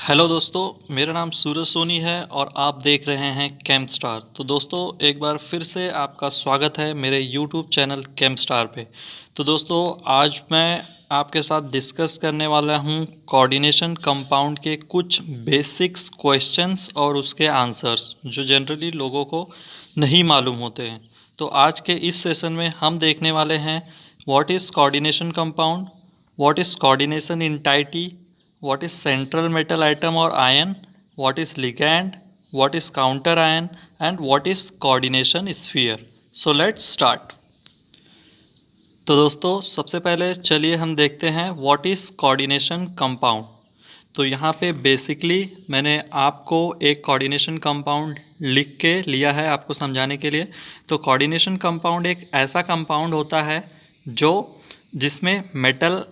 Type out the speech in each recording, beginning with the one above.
Hello दोस्तों, मेरा नाम सूरज सोनी है और आप देख रहे हैं केम स्टार। तो दोस्तों, एक बार फिर से आपका स्वागत है मेरे यूट्यूब चैनल केम स्टार पे। तो दोस्तों, आज मैं आपके साथ डिस्कस करने वाला हूँ कोऑर्डिनेशन कंपाउंड के कुछ बेसिक्स क्वेश्चंस और उसके आंसर्स जो जनरली लोगों को नहीं मालूम होते हैं। तो आज के इस सेशन में हम देखने वाले हैं what is coordination compound, what is coordination entity, what is central metal atom or ion, what is ligand, what is counter ion and what is coordination sphere. So let's start. तो दोस्तों, सबसे पहले चलिए हम देखते हैं what is coordination compound. तो यहाँ पे बेसिकली मैंने आपको एक कोऑर्डिनेशन कंपाउंड लिख के लिया है आपको समझाने के लिए। तो कोऑर्डिनेशन कंपाउंड एक ऐसा कंपाउंड होता है जो जिसमें मेटल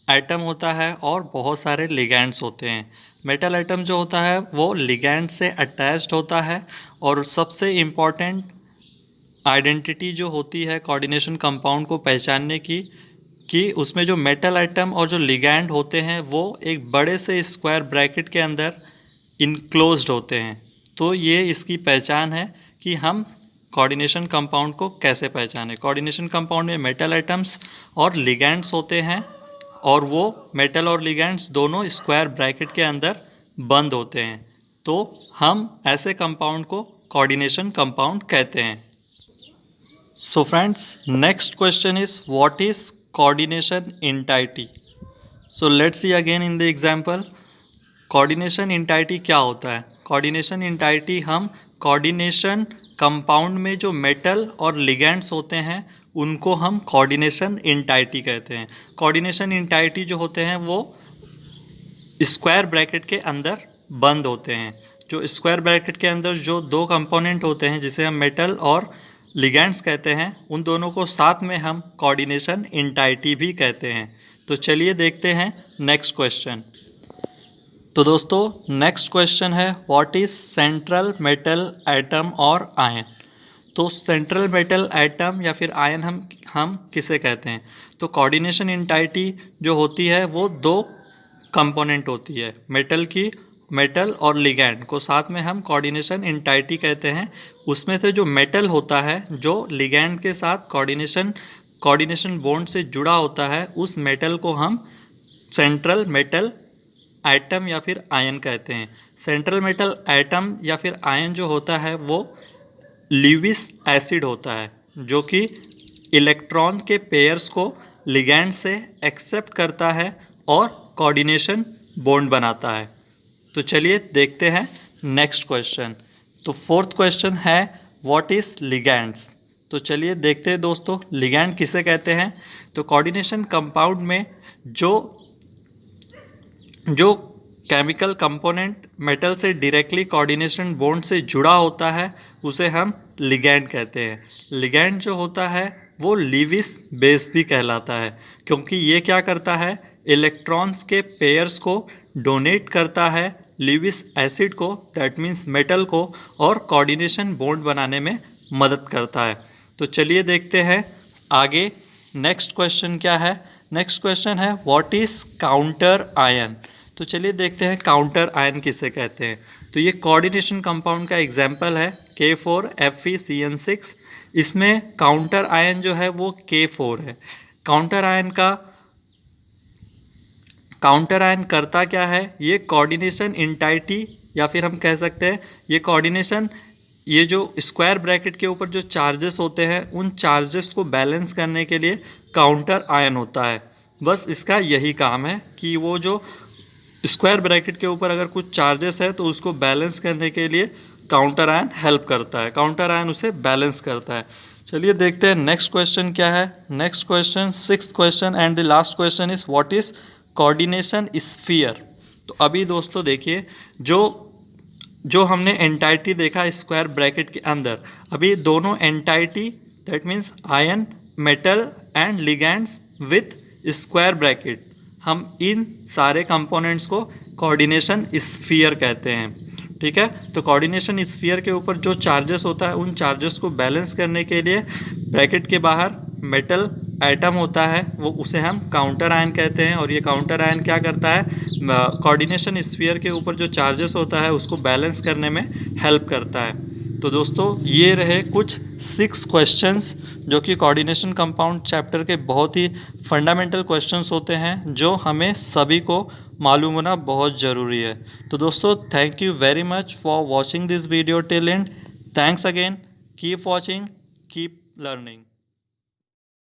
एटम होता है और बहुत सारे लिगैंड्स होते हैं। मेटल एटम जो होता है वो लिगैंड से अटैच्ड होता है और सबसे इम्पॉर्टेंट आइडेंटिटी जो होती है कोऑर्डिनेशन कंपाउंड को पहचानने की कि उसमें जो मेटल एटम और जो लिगैंड होते हैं वो एक बड़े से स्क्वायर ब्रैकेट के अंदर इनक्लोज्ड होते हैं। तो ये इसकी पहचान है कि हम कोऑर्डिनेशन कंपाउंड को कैसे पहचानें। कोऑर्डिनेशन कंपाउंड में मेटल एटम्स और लिगैंड्स होते हैं और वो मेटल और लिगैंड्स दोनों स्क्वायर ब्रैकेट के अंदर बंद होते हैं। तो हम ऐसे कंपाउंड को कोऑर्डिनेशन कंपाउंड कहते हैं। So friends, next question is what is coordination entity. So let's see again in the example. Coordination entity क्या होता है? कोऑर्डिनेशन एंटिटी हम कोऑर्डिनेशन कंपाउंड में जो मेटल और लिगैंड्स होते हैं उनको हम कोऑर्डिनेशन एंटिटी कहते हैं। कोऑर्डिनेशन एंटिटी जो होते हैं वो स्क्वायर ब्रैकेट के अंदर बंद होते हैं। जो स्क्वायर ब्रैकेट के अंदर जो दो कंपोनेंट होते हैं जिसे हम मेटल और लिगैंड्स कहते हैं, उन दोनों को साथ में हम कोऑर्डिनेशन एंटिटी भी कहते हैं। तो चलिए देखते हैं नेक्स्ट क्वेश्चन। तो दोस्तों, नेक्स्ट क्वेश्चन है what is central metal atom और आयन। तो सेंट्रल मेटल एटम या फिर आयन हम किसे कहते हैं? तो कोऑर्डिनेशन एंटिटी जो होती है वो दो कंपोनेंट होती है मेटल की। मेटल और लिगैंड को साथ में हम कोऑर्डिनेशन एंटिटी कहते हैं। उसमें से जो मेटल होता है जो लिगैंड के साथ कोऑर्डिनेशन बॉन्ड से जुड़ा होता है, उस मेटल को हम सेंट्रल मेटल एटम या फिर आयन कहते हैं। सेंट्रल मेटल एटम या फिर आयन जो होता है वो ल्यूविस एसिड होता है जो कि इलेक्ट्रॉन के पेयर्स को लिगैंड से एक्सेप्ट करता है और कोऑर्डिनेशन बॉन्ड बनाता है। तो चलिए देखते हैं नेक्स्ट क्वेश्चन। तो फोर्थ क्वेश्चन है व्हाट इज़ लिगैंड्स। तो चलिए देखते हैं दोस्तों, लिगैंड किसे कहते हैं। तो कोऑर्डिनेशन कंपाउंड में जो केमिकल कंपोनेंट मेटल से डायरेक्टली कोऑर्डिनेशन बॉन्ड से जुड़ा होता है उसे हम लिगैंड कहते हैं। लिगैंड जो होता है वो लीविस बेस भी कहलाता है क्योंकि ये क्या करता है, इलेक्ट्रॉन्स के पेयर्स को डोनेट करता है लीविस एसिड को, दैट मीन्स मेटल को, और कोऑर्डिनेशन बॉन्ड बनाने में मदद करता है। तो चलिए देखते हैं आगे नेक्स्ट क्वेश्चन क्या है। नेक्स्ट क्वेश्चन है व्हाट इज़ काउंटर आयन। तो चलिए देखते हैं काउंटर आयन किसे कहते हैं। तो ये कोऑर्डिनेशन कंपाउंड का एग्जाम्पल है K4FeCN6। इसमें काउंटर आयन जो है वो K4 है। काउंटर आयन करता क्या है, ये कोऑर्डिनेशन एंटिटी या फिर हम कह सकते हैं ये जो स्क्वायर ब्रैकेट के ऊपर जो चार्जेस होते हैं उन चार्जेस को बैलेंस करने के लिए काउंटर आयन होता है। बस इसका यही काम है कि वो जो स्क्वायर ब्रैकेट के ऊपर अगर कुछ चार्जेस है तो उसको बैलेंस करने के लिए काउंटर आयन हेल्प करता है, काउंटर आयन उसे बैलेंस करता है। चलिए देखते हैं नेक्स्ट क्वेश्चन क्या है। Next question, sixth question and the last question is what is coordination sphere. तो अभी दोस्तों देखिए, जो हमने एंटिटी देखा स्क्वायर ब्रैकेट के अंदर, अभी दोनों entity that means ion, metal and ligands with square bracket, हम इन सारे कंपोनेंट्स को कोऑर्डिनेशन स्फीयर कहते हैं। ठीक है, तो कोऑर्डिनेशन स्फीयर के ऊपर जो चार्जेस होता है उन चार्जेस को बैलेंस करने के लिए ब्रैकेट के बाहर मेटल एटम होता है, वो उसे हम काउंटर आयन कहते हैं। और ये काउंटर आयन क्या करता है, कोऑर्डिनेशन स्फीयर के ऊपर जो चार्जेस होता है उसको बैलेंस करने में हेल्प करता है। तो दोस्तों ये रहे कुछ 6 क्वेश्चंस जो कि कोऑर्डिनेशन कंपाउंड चैप्टर के बहुत ही फंडामेंटल क्वेश्चंस होते हैं जो हमें सभी को मालूम होना बहुत ज़रूरी है। तो दोस्तों thank you very much for watching this video till and. Thanks again, keep watching, keep learning.